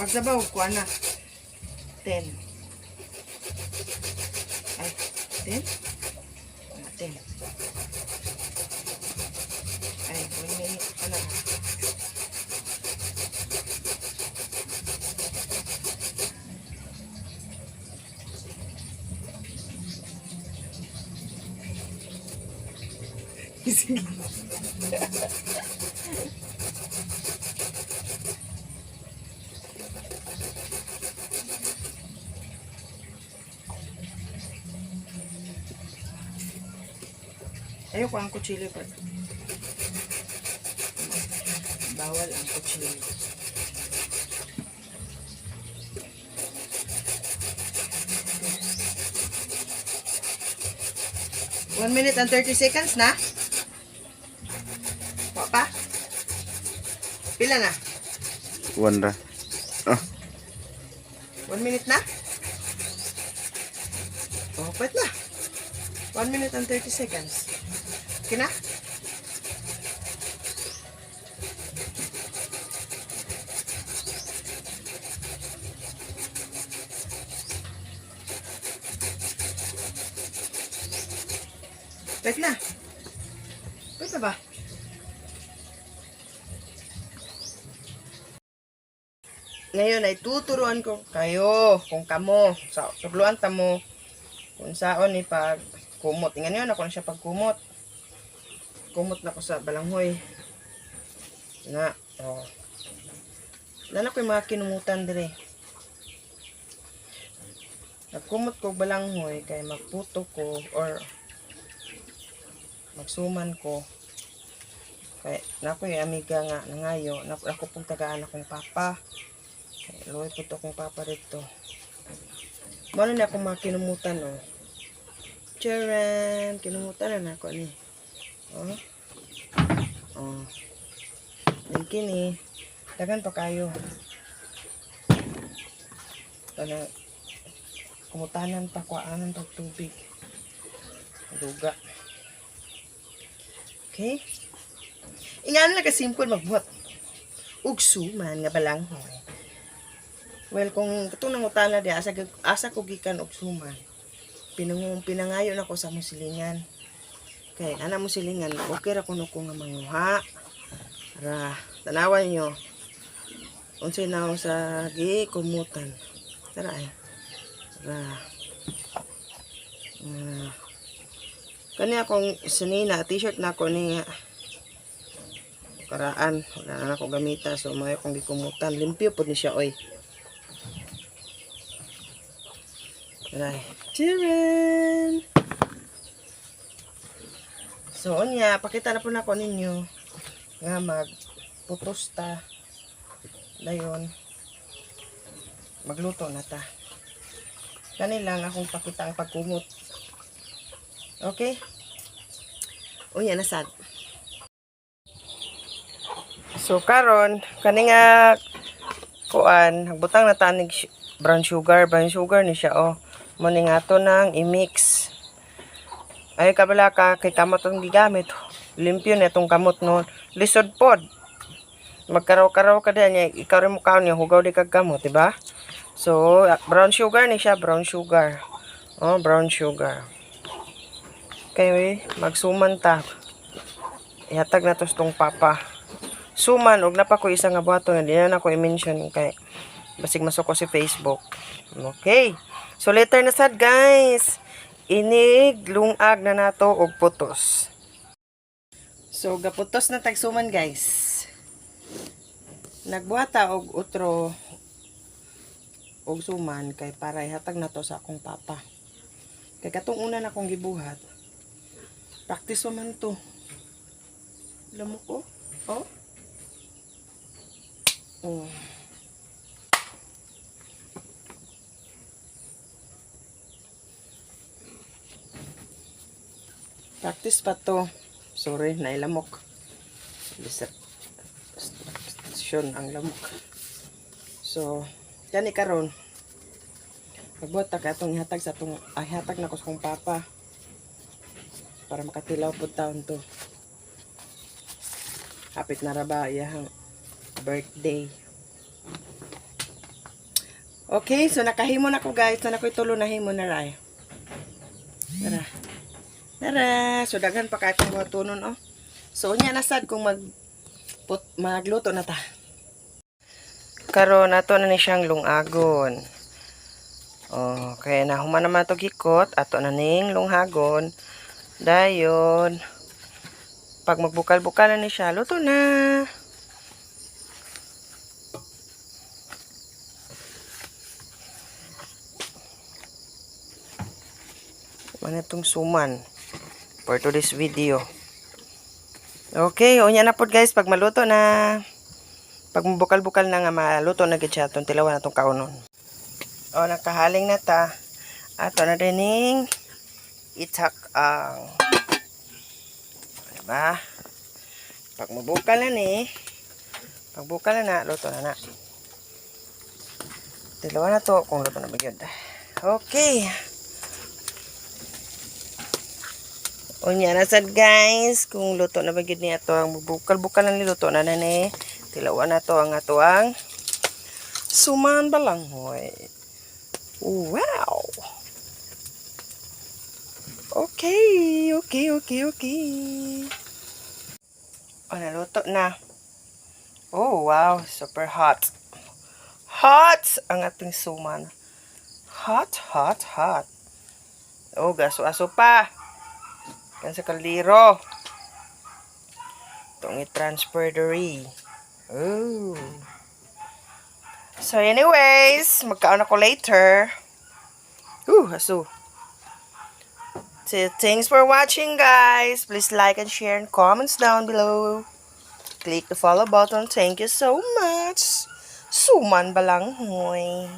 Pagsabaw ko na. 10. Ay, 10? 10. Ay, 1 minute pa na. Sige. Ayoko ang kutsilyo pa. Bawal ang kutsilyo. One minute and 30 seconds na. Pa? Pila na? 1 ra. 1 minute na? Oh, pwede na. 1 minute and 30 seconds. Okay na? Pwede na. Pwede ba? Ngayon ay tuturuan ko kayo kung kamo sa tuluan ta mo kung saon ni pag kumot. Tingnan niyo na kung siya pagkumot. Kumot na ko sa balanghoy. Na, oh. Lala ko yung mga kinumutan dire. Nagkumot ko balanghoy kay magputo ko or magsuman ko. Kay nako yung amiga nga nangayo, ako pong tagaan akong papa. Kay luoy po to kong papa dito. Mano na akong mga kinumutan, oh. Charan, kinumutan na ako ni. Oh. Oh. Lingkin eh. Dagan pa kayo. Kana kumutanan pa kuaanan pag tubig. Duga. Okay? Ingano na kasimple magbuhat. Ugsuman nga balanghoy. Well, kung katong nangutana di asa ko gikan ugsuman. Pinangayo na ko sa musilingan. Okay, ana musilingan, okay ra kuno ko nga manguha. Ra, tanawan nyo. Unsay na sa gikumutan. Tara ay. Ra. Kani akong sanina, t-shirt na ako ni karaan. Wala na ako gamita. So, may akong gikumutan. Limpyo po ni siya, oy. Aray. Tiran! So, onya, pakita na po na ako ninyo nga magputos ta. Dayon. Magluto na ta. Kanilang akong pakita ang pagkumot. Okay? Unya, nasad. So, karon kani nga kuan, nagbutang na tanig brown sugar. Brown sugar ni siya, oh. Muni nga to nang i-mix. Ay, kabala ka, kay kamot ang gigamit. Limpyo na itong kamot no. Lisod pod. Magkaraw-karaw ka din niya. Ikaw rin mukha niya, hugaw di kag kamot, diba? So, brown sugar ni siya, brown sugar. Oh, brown sugar. Okay, magsuman ta. Ihatag na to itong papa. Suman, og na pa ko isa nga buhaton. Hindi na ako i-mention kay basig masuko si Facebook. Okay. So, later na sad, guys. Inig, lungag na nato og putos. So, gaputos na tagsuman, guys. Nagbuhata og utro og suman kay para ihatag na to sa akong papa. Kay katong una na akong gibuhat. Practice man to. Alam mo ko? Oh. Oh. Practice pa to. Sorry, nailamok. Distraction ang lamok. So, yan karon. Magbuhat ta katong ihatag sa atong ihatag na ko sa kong papa. Para makatilaw po taon to. Hapit na ra ba iyang birthday. Okay, so nakahimo na ko guys. Na ako'y tulo na himo na ray. Tara. Tara. So daghan pa kay kung tunon oh. So unya na sad kung magluto na ta. Karon nato na ni siyang lungagon. Oh, kaya nahuman naman to gikot ato na ning lunghagon. Dayon. Pag magbukal-bukal na ni siya, luto na. Ano itong suman for today's video. Okay, unya na po guys, pag maluto na, pag mabukal-bukal na nga maluto na gid siya, itong tilawan na itong kaunon. O, nakahaling na ta. Ato na dining itak ang. Diba? Pag mabukal na ni, pag bukal na, luto na na. Tilawan na to kung luto na magyod. Okay. Unya na sad guys, kung luto na bagid niya to, ang bukal-bukal na niluto na na ni. Tilawan na to ang atuang suman balanghoy. Wow! Okay. O, naluto na. Oh, wow. Super hot. Hot ang ating suman. Hot. Oh, gaso-aso pa. Yan sa kaldero. Itong i-transfer diri. Oh. So, anyways, magkaon ako later. Aso. So, thanks for watching, guys. Please like and share and comments down below. Click the follow button. Thank you so much. Suman balanghoy.